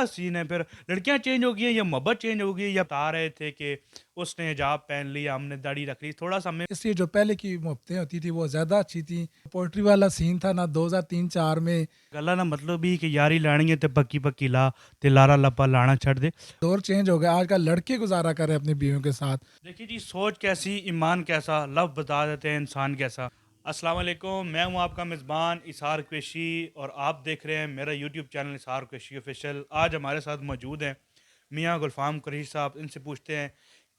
کیا سین ہے پھر؟ لڑکیاں چینج ہو گئی ہیں یا محبت چینج ہو گئی ہے؟ یا بتا رہے تھے کہ اس نے حجاب پہن لیا، ہم نے داڑھی رکھ لی، تھوڑا سا ہمیں اس لیے جو پہلے کی محبتیں ہوتی تھی وہ زیادہ اچھی تھیں. پوئٹری والا سین تھا نا 2003-4 میں. گلا نا مطلب ہی کہ یاری لانی ہے تے پکی پکی لا تے لارا لپا لانا چھڑ دے. دور چینج ہو گیا, آج کل لڑکے گزارا کر رہے ہیں اپنی بیویوں کے ساتھ. دیکھیے جی، سوچ کیسی ایمان کیسا، لفظ بتا دیتے ہیں انسان کیسا. السلام علیکم، میں ہوں آپ کا میزبان اسار قریشی اور آپ دیکھ رہے ہیں میرا یوٹیوب چینل اسار قریشی آفیشیل. آج ہمارے ساتھ موجود ہیں میاں گلفام قریشی صاحب. ان سے پوچھتے ہیں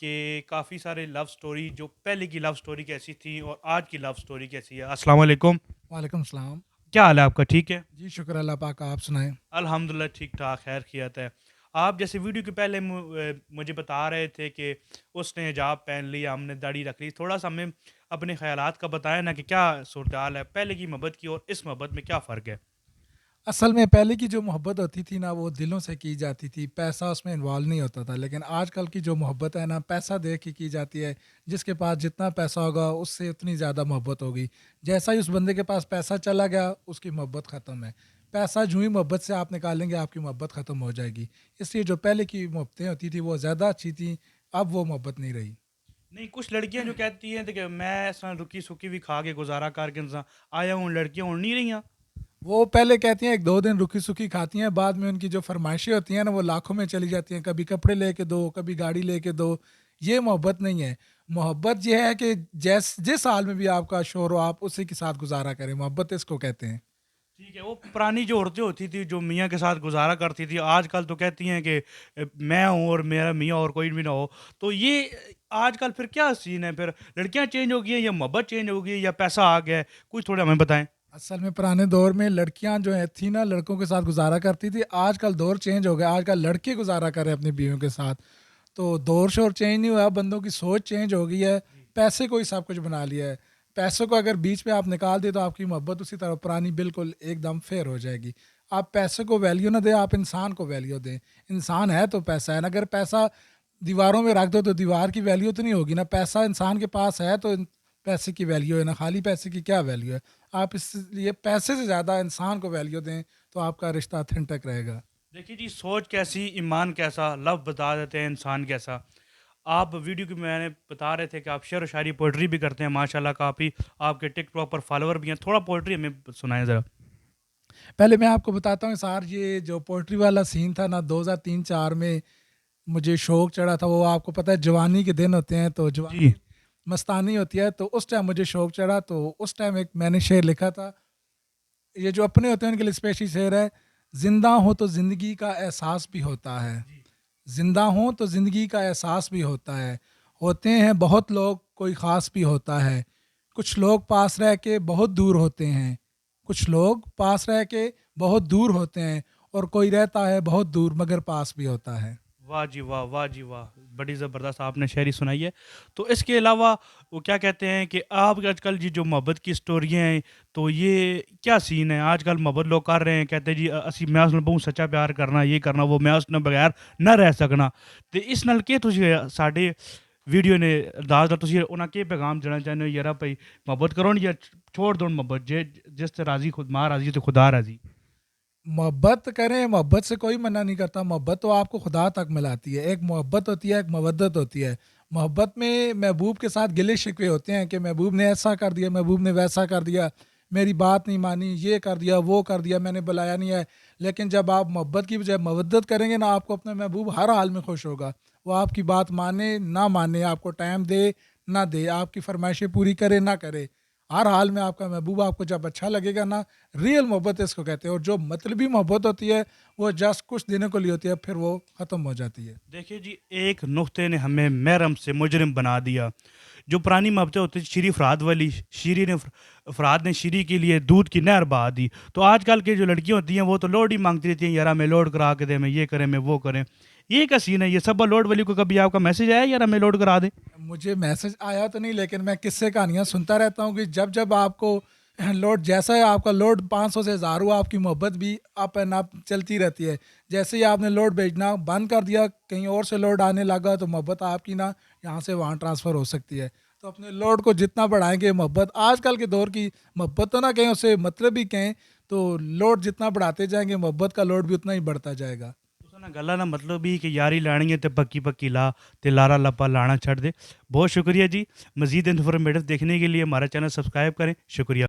کہ کافی سارے لو سٹوری، جو پہلے کی لو سٹوری کیسی تھی اور آج کی لو سٹوری کیسی ہے. السلام علیکم، وعلیکم السلام. کیا حال ہے آپ کا؟ ٹھیک ہے جی شکر اللہ پاک, آپ سنائیں. الحمدللہ ٹھیک ٹھاک، خیر خیریت ہے. آپ جیسے ویڈیو کے پہلے مجھے بتا رہے تھے کہ اس نے حجاب پہن لیا، ہم نے داڑھی رکھ لی، تھوڑا سا ہمیں اپنے خیالات کا بتائیں نا کہ کیا صورتحال ہے، پہلے کی محبت کی اور اس محبت میں کیا فرق ہے؟ اصل میں پہلے کی جو محبت ہوتی تھی نا وہ دلوں سے کی جاتی تھی, پیسہ اس میں انوالو نہیں ہوتا تھا. لیکن آج کل کی جو محبت ہے نا پیسہ دیکھ کے کی جاتی ہے. جس کے پاس جتنا پیسہ ہوگا اس سے اتنی زیادہ محبت ہوگی. جیسا ہی اس بندے کے پاس پیسہ چلا گیا اس کی محبت ختم ہے. پیسہ جو ہی محبت سے آپ نکالیں گے آپ کی محبت ختم ہو جائے گی. اس لیے جو پہلے کی محبتیں ہوتی تھی وہ زیادہ اچھی تھیں, اب وہ محبت نہیں رہی. نہیں، کچھ لڑکیاں جو کہتی ہیں کہ میں اس طرح رکی سکی بھی کھا کے گزارا کر کے آیا ہوں، لڑکیاں ہوں نہیں رہی ہیں. وہ پہلے کہتی ہیں 1-2 دن رکی سکی کھاتی ہیں, بعد میں ان کی جو فرمائشیں ہوتی ہیں نا وہ لاکھوں میں چلی جاتی ہیں. کبھی کپڑے لے کے دو, کبھی گاڑی لے کے دو. یہ محبت نہیں ہے. محبت یہ ہے کہ جس حال میں بھی آپ کا شوہر ہو آپ اسی کے ساتھ گزارا کریں. محبت اس کو کہتے ہیں. ٹھیک ہے، وہ پرانی جو عورتیں ہوتی تھی جو میاں کے ساتھ گزارا کرتی تھی، آج کل تو کہتی ہیں کہ میں ہوں اور میرا میاں اور کوئی بھی نہ ہو. تو یہ آج کل پھر کیا سین ہے پھر؟ لڑکیاں چینج ہو گئی ہیں یا محبت چینج ہو گئی ہے یا پیسہ آ گیا ہے؟ کچھ تھوڑا ہمیں بتائیں. اصل میں پرانے دور میں لڑکیاں جو تھیں نا لڑکوں کے ساتھ گزارا کرتی تھی. آج کل دور چینج ہو گیا, آج کل لڑکے گزارا کر رہے ہیں اپنی بیویوں کے ساتھ. تو دور شور چینج نہیں ہوا, بندوں کی سوچ چینج ہو گئی ہے. پیسے کو ہی سب کچھ بنا لیا ہے. پیسوں کو اگر بیچ میں آپ نکال دیں تو آپ کی محبت اسی طرح پرانی بالکل ایک دم فیئر ہو جائے گی. آپ پیسے کو ویلیو نہ دیں, آپ انسان کو ویلیو دیں. انسان ہے تو پیسہ ہے نا. اگر پیسہ دیواروں میں رکھ دو تو دیوار کی ویلیو تو نہیں ہوگی نا. پیسہ انسان کے پاس ہے تو پیسے کی ویلیو ہے نا. خالی پیسے کی کیا ویلیو ہے. آپ اس لیے پیسے سے زیادہ انسان کو ویلیو دیں تو آپ کا رشتہ اتھینٹک رہے گا. دیکھیے جی، سوچ کیسی ایمان کیسا، لفظ بتا دیتے ہیں انسان کیسا. آپ ویڈیو کی میں نے بتا رہے تھے کہ آپ شعر و شاعری پوئٹری بھی کرتے ہیں، ماشاء اللہ کافی آپ کے ٹک ٹاک پر فالوور بھی ہیں. تھوڑا پوئٹری ہمیں سنائیں ذرا. پہلے میں آپ کو بتاتا ہوں سار, یہ جو پوئٹری والا سین تھا نا 2003-4 میں مجھے شوق چڑھا تھا. وہ آپ کو پتہ ہے جوانی کے دن ہوتے ہیں تو جی جوانی مستانی ہوتی ہے, تو اس ٹائم مجھے شوق چڑھا. تو اس ٹائم ایک میں نے شعر لکھا تھا. یہ جو اپنے ہوتے ہیں ان کے لیے اسپیشلی شعر ہے. زندہ ہوں تو زندگی کا احساس بھی ہوتا ہے, زندہ ہوں تو زندگی کا احساس بھی ہوتا ہے. ہوتے ہیں بہت لوگ, کوئی خاص بھی ہوتا ہے. کچھ لوگ پاس رہ کے بہت دور ہوتے ہیں, کچھ لوگ پاس رہ کے بہت دور ہوتے ہیں, اور کوئی رہتا ہے بہت دور مگر پاس بھی ہوتا ہے. واہ جی واہ، واہ جی واہ، بڑی زبردست آپ نے شاعری سنائی ہے. تو اس کے علاوہ وہ کیا کہتے ہیں کہ آپ آج کل جی جو محبت کی سٹوریاں ہیں تو یہ کیا سین ہے؟ آج کل محبت لوگ کر رہے ہیں، کہتے ہیں جی اسی میں اس بہت سچا پیار کرنا، یہ کرنا وہ، میں اس نے بغیر نہ رہ سکنا. تو اس نال کہ تسی ساڈے ویڈیو نے انداز نال تسی انہاں کے پیغام دینا چاہتے ہو یارا بھائی محبت کرو یا چھوڑ دو محبت، جس سے راضی خود ماں راضی تو خدا راضی. محبت کریں, محبت سے کوئی منع نہیں کرتا. محبت تو آپ کو خدا تک ملاتی ہے. ایک محبت ہوتی ہے, ایک مودت ہوتی ہے. محبت میں محبوب کے ساتھ گلے شکوے ہوتے ہیں کہ محبوب نے ایسا کر دیا, محبوب نے ویسا کر دیا, میری بات نہیں مانی, یہ کر دیا, وہ کر دیا, میں نے بلایا نہیں ہے. لیکن جب آپ محبت کی بجائے مودت کریں گے نا, آپ کو اپنا محبوب ہر حال میں خوش ہوگا. وہ آپ کی بات مانے نہ مانے, آپ کو ٹائم دے نہ دے, آپ کی فرمائشیں پوری کرے نہ کرے, ہر حال میں آپ کا محبوب آپ کو جب اچھا لگے گا نا, ریئل محبت اس کو کہتے ہیں. اور جو مطلبی محبت ہوتی ہے وہ جسٹ کچھ دنوں کے لیے ہوتی ہے, پھر وہ ختم ہو جاتی ہے. دیکھیے جی، ایک نقطے نے ہمیں محرم سے مجرم بنا دیا. جو پرانی محبتیں ہوتی تھیں شیریں فراد والی، فراد نے شیری کے لیے دودھ کی نہر بہا دی. تو آج کل کی جو لڑکیاں ہوتی ہیں وہ تو لوڈ ہی مانگتی رہتی ہیں، یار ہمیں لوڈ کرا کے دیں، میں یہ کریں، میں وہ کریں. یہ کا سین ہے یہ سب. لوڈ والی کو کبھی آپ کا میسج آیا یار ہمیں لوڈ کرا دیں؟ مجھے میسج آیا تو نہیں, لیکن میں قصے کہانیاں سنتا رہتا ہوں کہ جب جب آپ کو لوڈ, جیسا ہے آپ کا لوڈ 500 سے 1000 ہوا, آپ کی محبت بھی اپ اینڈ اپ چلتی رہتی ہے. جیسے ہی آپ نے لوڈ بھیجنا بند کر دیا, کہیں اور سے لوڈ آنے لگا, تو محبت آپ کی نا یہاں سے وہاں ٹرانسفر ہو سکتی ہے. تو اپنے لوڈ کو جتنا بڑھائیں گے, محبت آج کل کے دور کی محبت تو نہ کہیں, اسے مطلب بھی کہیں, تو لوڈ جتنا بڑھاتے جائیں گے محبت کا لوڈ بھی اتنا ہی بڑھتا جائے گا. نا گلا نا مطلب ہی کہ یاری لانی ہے تو پکی پکی لا تے لارا لپا لانا چھڑ دے. بہت شکریہ جی. مزید انفارمیٹو دیکھنے کے لیے ہمارا چینل سبسکرائب کریں. شکریہ.